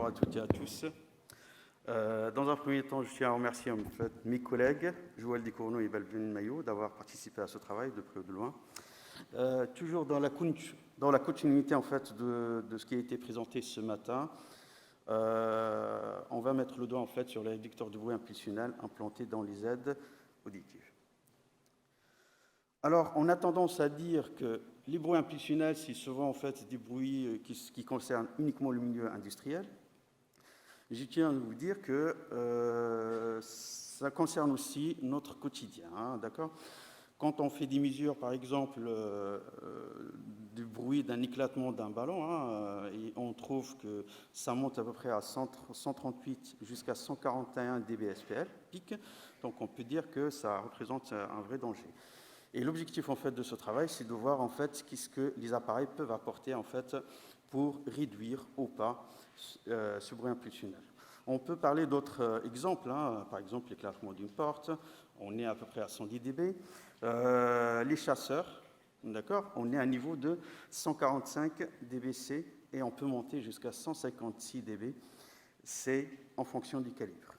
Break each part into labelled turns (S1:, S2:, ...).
S1: bonjour à toutes et à tous. Dans un premier temps, je tiens à remercier en fait, mes collègues, Joël Descourneaux et Balbine Maillot, d'avoir participé à ce travail de près ou de loin. Toujours dans la continuité en fait, de ce qui a été présenté ce matin, on va mettre le doigt en fait, sur les réducteurs de bruit impulsionnel implantés dans les aides auditives. Alors, on a tendance à dire que les bruits impulsionnels, c'est souvent en fait, des bruits qui concernent uniquement le milieu industriel. Je tiens à vous dire que ça concerne aussi notre quotidien, hein, d'accord ? Quand on fait des mesures, par exemple, du bruit d'un éclatement d'un ballon, hein, et on trouve que ça monte à peu près à 138 jusqu'à 141 dBSPL, pic, donc on peut dire que ça représente un vrai danger. Et l'objectif en fait, de ce travail, c'est de voir en fait, ce que les appareils peuvent apporter en fait, pour réduire ou pas ce bruit impulsionnel. On peut parler d'autres exemples, hein, par exemple l'éclatement d'une porte, on est à peu près à 110 dB. Les chasseurs, d'accord, on est à un niveau de 145 dBc et on peut monter jusqu'à 156 dB, c'est en fonction du calibre.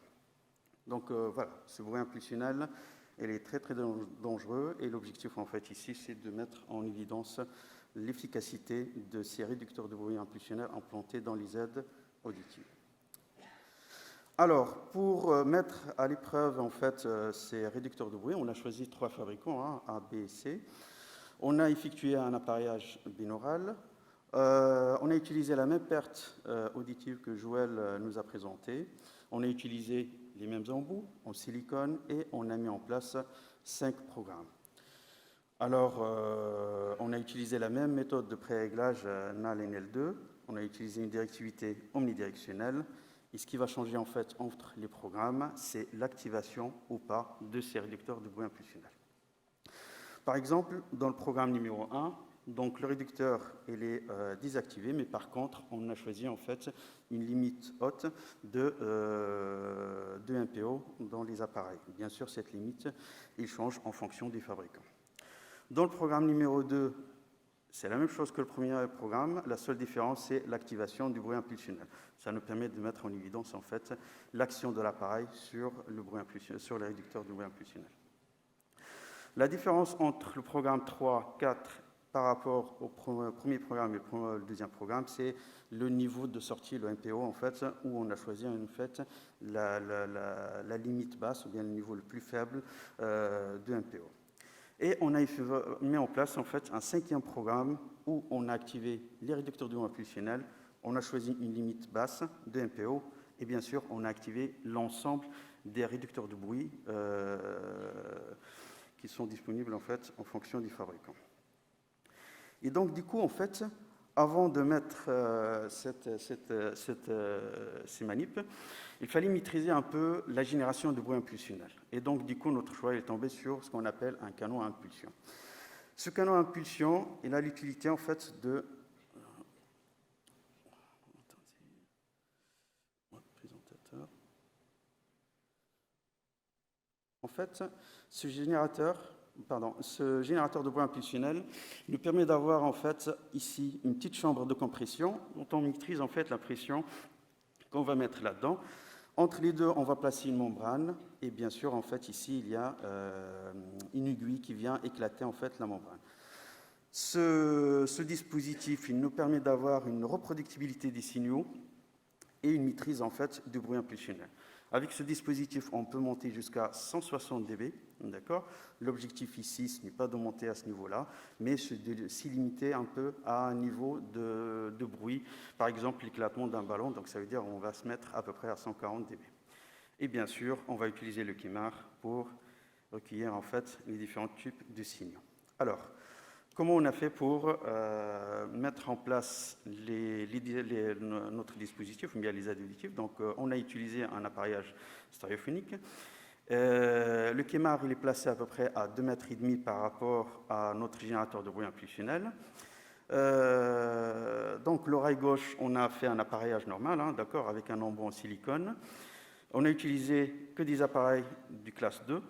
S1: Donc voilà, ce bruit impulsionnel, il est très très dangereux et l'objectif en fait ici, c'est de mettre en évidence l'efficacité de ces réducteurs de bruit impulsionnel implantés dans les aides auditives. Alors, pour mettre à l'épreuve en fait ces réducteurs de bruit, on a choisi 3 fabricants, hein, A, B et C. On a effectué un appareillage binaural. On a utilisé la même perte auditive que Joël nous a présentée. On a utilisé les mêmes embouts en silicone et on a mis en place 5 programmes. Alors, on a utilisé la même méthode de pré-réglage NAL-NL2. On a utilisé une directivité omnidirectionnelle. Et ce qui va changer en fait entre les programmes, c'est l'activation ou pas de ces réducteurs de bruit impulsionnel. Par exemple, dans le programme numéro 1, donc le réducteur il est désactivé, mais par contre, on a choisi en fait une limite haute de 2 MPO dans les appareils. Bien sûr, cette limite, il change en fonction des fabricants. Dans le programme numéro 2, c'est la même chose que le premier programme, la seule différence, c'est l'activation du bruit impulsionnel. Ça nous permet de mettre en évidence en fait l'action de l'appareil sur le bruit impulsionnel, sur les réducteurs de bruit impulsionnel. La différence entre le programme 3, 4 par rapport au premier programme et le deuxième programme, c'est le niveau de sortie, le MPO, en fait, où on a choisi en fait la limite basse, ou bien le niveau le plus faible de MPO. Et on a mis en place en fait un 5e programme où on a activé les réducteurs de bruit impulsionnel, on a choisi une limite basse de MPO, et bien sûr, on a activé l'ensemble des réducteurs de bruit qui sont disponibles en fait en fonction du fabricant. Et donc du coup en fait, avant de mettre ces manips, il fallait maîtriser un peu la génération de bruit impulsionnel. Et donc du coup notre choix est tombé sur ce qu'on appelle un canon à impulsion. Ce canon à impulsion, il a l'utilité en fait de En fait, ce générateur de bruit impulsionnel nous permet d'avoir en fait ici une petite chambre de compression dont on maîtrise en fait la pression qu'on va mettre là-dedans. Entre les deux, on va placer une membrane et bien sûr en fait ici il y a une aiguille qui vient éclater en fait la membrane. Ce dispositif, il nous permet d'avoir une reproductibilité des signaux et une maîtrise en fait du bruit impulsionnel. Avec ce dispositif, on peut monter jusqu'à 160 dB, d'accord ? L'objectif ici, ce n'est pas de monter à ce niveau-là, mais de s'y limiter un peu à un niveau de bruit, par exemple l'éclatement d'un ballon, donc ça veut dire qu'on va se mettre à peu près à 140 dB. Et bien sûr, on va utiliser le KEMAR pour recueillir en fait les différents types de signaux. Alors, comment on a fait pour mettre en place notre dispositif, ou bien les aides auditives? Donc, on a utilisé un appareillage stéréophonique. Le KEMAR, il est placé à peu près à 2,5 mètres par rapport à notre générateur de bruit impulsionnel. Donc, l'oreille gauche, on a fait un appareillage normal, hein, d'accord, avec un embout en silicone. On a utilisé que des appareils du classe 2,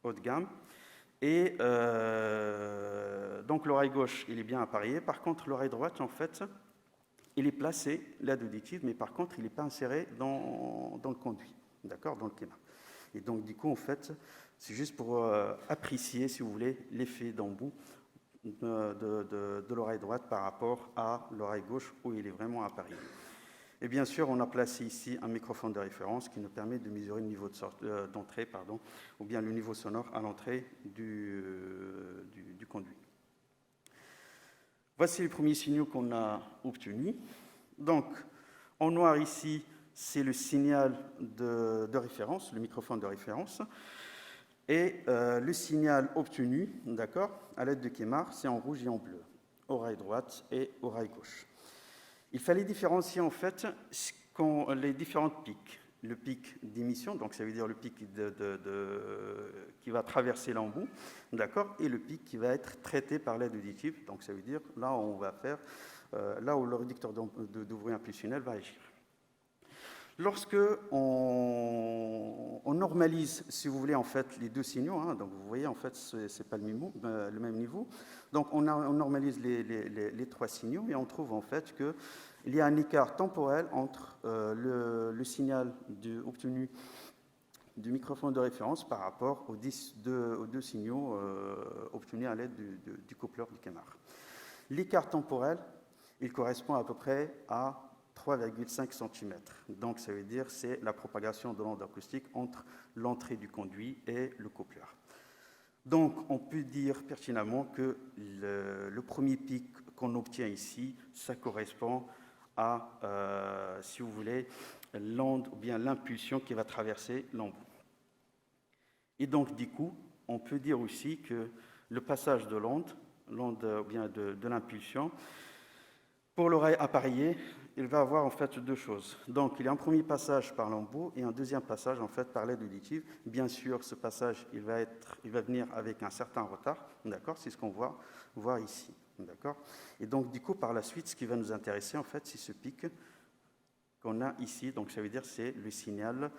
S1: haut de gamme. Et donc l'oreille gauche, il est bien appareillé. Par contre, l'oreille droite, en fait, il est placé, l'aide auditive, mais par contre, il n'est pas inséré dans le conduit, d'accord, dans le kéma. Et donc, du coup, en fait, c'est juste pour apprécier, si vous voulez, l'effet d'embout de l'oreille droite par rapport à l'oreille gauche où il est vraiment appareillé. Et bien sûr, on a placé ici un microphone de référence qui nous permet de mesurer le niveau d'entrée, ou bien le niveau sonore à l'entrée du conduit. Voici les premiers signaux qu'on a obtenus. Donc, en noir ici, c'est le signal de référence, le microphone de référence. Et le signal obtenu, d'accord, à l'aide de Kemar, c'est en rouge et en bleu, oreille droite et oreille gauche. Il fallait différencier en fait les différentes pics. Le pic d'émission, donc ça veut dire le pic qui va traverser l'embout, d'accord, et le pic qui va être traité par l'aide auditive, donc ça veut dire là où on va faire, là où le réducteur de bruit impulsionnel va agir. Lorsque on normalise, si vous voulez, en fait, les deux signaux, hein, donc vous voyez, en fait, c'est pas le même niveau. Donc, on normalise les trois signaux et on trouve, en fait, qu'il y a un écart temporel entre le signal obtenu du microphone de référence par rapport aux deux signaux obtenus à l'aide du coupleur du Kemar. L'écart temporel, il correspond à peu près à 3,5 cm. Donc, ça veut dire c'est la propagation de l'onde acoustique entre l'entrée du conduit et le coupleur. Donc, on peut dire pertinemment que le premier pic qu'on obtient ici, ça correspond à, si vous voulez, l'onde ou bien l'impulsion qui va traverser l'embout. Et donc, du coup, on peut dire aussi que le passage de l'onde ou bien de l'impulsion, pour l'oreille appareillée, il va avoir en fait deux choses. Donc, il y a un premier passage par l'embout et un deuxième passage en fait par l'aide auditive. Bien sûr, ce passage, il va venir avec un certain retard, d'accord. C'est ce qu'on va voir ici, d'accord. Et donc, du coup, par la suite, ce qui va nous intéresser en fait, c'est ce pic qu'on a ici. Donc, ça veut dire c'est le signal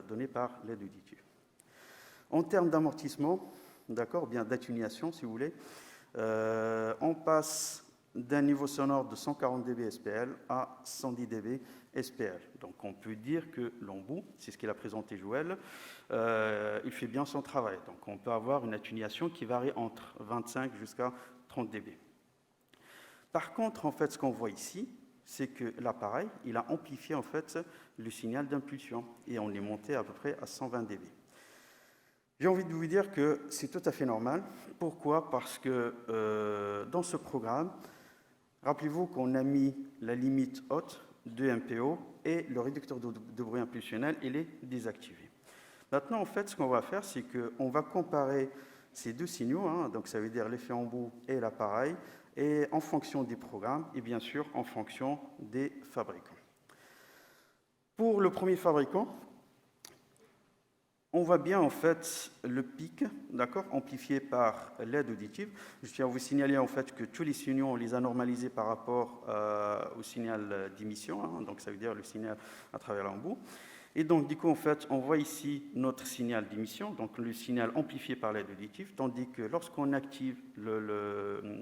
S1: donné par l'aide auditive. En termes d'amortissement, d'accord, bien d'atténuation, si vous voulez, on passe d'un niveau sonore de 140 dB SPL à 110 dB SPL. Donc on peut dire que l'embout, c'est ce qu'il a présenté Joël, il fait bien son travail. Donc on peut avoir une atténuation qui varie entre 25 jusqu'à 30 dB. Par contre, en fait, ce qu'on voit ici, c'est que l'appareil, il a amplifié en fait le signal d'impulsion et on est monté à peu près à 120 dB. J'ai envie de vous dire que c'est tout à fait normal. Pourquoi ? Parce que dans ce programme, rappelez-vous qu'on a mis la limite haute de MPO et le réducteur de bruit impulsionnel, il est désactivé. Maintenant, en fait, ce qu'on va faire, c'est qu'on va comparer ces deux signaux, hein, donc ça veut dire l'effet embout et l'appareil, et en fonction des programmes et bien sûr en fonction des fabricants. Pour le premier fabricant, on voit bien en fait le pic, d'accord, amplifié par l'aide auditive. Je tiens à vous signaler en fait que tous les signaux, on les a normalisés par rapport au signal d'émission, hein, donc ça veut dire le signal à travers l'embout. Et donc du coup en fait, on voit ici notre signal d'émission, donc le signal amplifié par l'aide auditive, tandis que lorsqu'on active le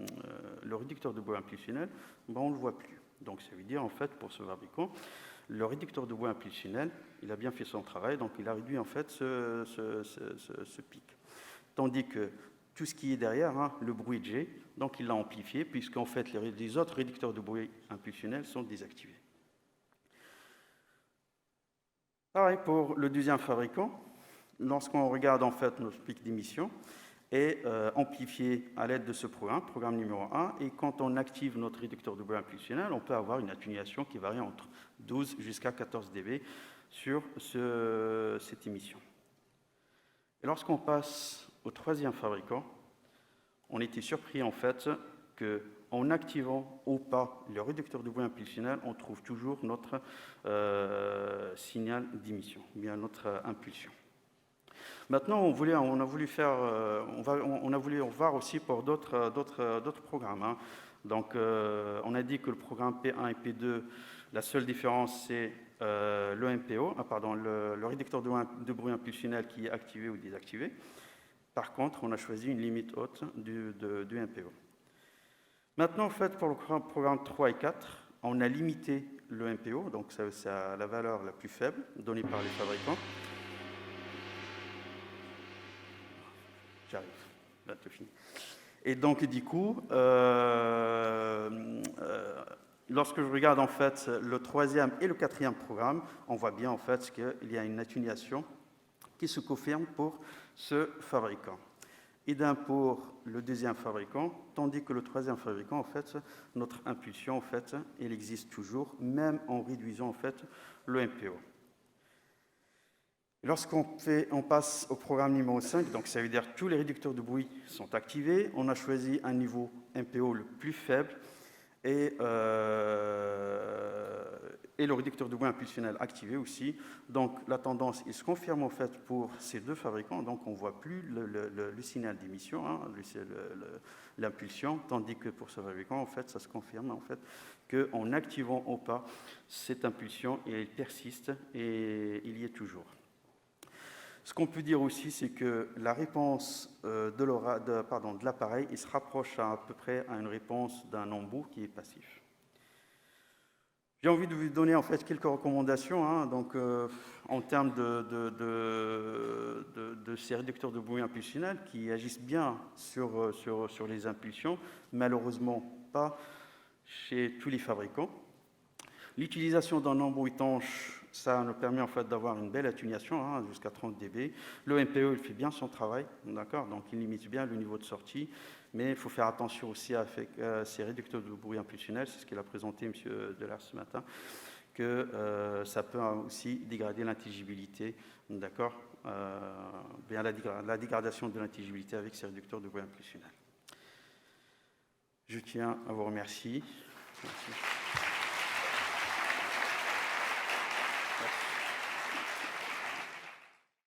S1: réducteur de bruit impulsionnel, ben, on ne le voit plus. Donc ça veut dire en fait pour ce fabricant, le réducteur de bruit impulsionnel, il a bien fait son travail, donc il a réduit en fait ce pic. Tandis que tout ce qui est derrière, hein, le bruit G, donc il l'a amplifié, puisqu'en fait les autres réducteurs de bruit impulsionnel sont désactivés. Pareil pour le deuxième fabricant, lorsqu'on regarde en fait notre pic d'émission, est amplifié à l'aide de ce programme numéro 1, et quand on active notre réducteur de bruit impulsionnel, on peut avoir une atténuation qui varie entre 12 jusqu'à 14 dB sur cette émission. Et lorsqu'on passe au troisième fabricant, on était surpris en fait qu'en activant ou pas le réducteur de bruit impulsionnel, on trouve toujours notre signal d'émission, bien notre impulsion. Maintenant, on a voulu voir aussi pour d'autres programmes. Hein. Donc, on a dit que le programme P1 et P2, la seule différence, c'est le MPO, le réducteur de bruit impulsionnel qui est activé ou désactivé. Par contre, on a choisi une limite haute du MPO. Maintenant, en fait, pour le programme 3 et 4, on a limité le MPO, donc c'est la valeur la plus faible donnée par les fabricants. J'arrive, là, tout fini. Et donc, du coup, lorsque je regarde en fait le 3e et le 4e programme, on voit bien en fait qu'il y a une atténuation qui se confirme pour ce fabricant. Idem pour le 2e fabricant, tandis que le 3e fabricant, en fait, notre impulsion, en fait, elle existe toujours, même en réduisant en fait le MPO. Lorsqu'on passe au programme numéro 5, donc ça veut dire que tous les réducteurs de bruit sont activés, on a choisi un niveau MPO le plus faible et le réducteur de bruit impulsionnel activé aussi. Donc la tendance, il se confirme en fait pour ces deux fabricants, donc on ne voit plus le signal d'émission, hein, l'impulsion, tandis que pour ce fabricant, en fait, ça se confirme en fait qu'en activant ou pas cette impulsion, elle persiste et il y est toujours. Ce qu'on peut dire aussi, c'est que la réponse de l'appareil, il se rapproche à peu près à une réponse d'un embout qui est passif. J'ai envie de vous donner en fait quelques recommandations, hein, donc, en termes de ces réducteurs de bruit impulsionnels qui agissent bien sur les impulsions, malheureusement pas chez tous les fabricants. L'utilisation d'un embout étanche, ça nous permet en fait d'avoir une belle atténuation, hein, jusqu'à 30 dB. Le MPO, il fait bien son travail, d'accord, donc il limite bien le niveau de sortie, mais il faut faire attention aussi avec ces réducteurs de bruit impulsionnel, c'est ce qu'il a présenté M. Delars ce matin, que ça peut aussi dégrader l'intelligibilité, d'accord, bien la dégradation de l'intelligibilité avec ces réducteurs de bruit impulsionnel. Je tiens à vous remercier. Merci.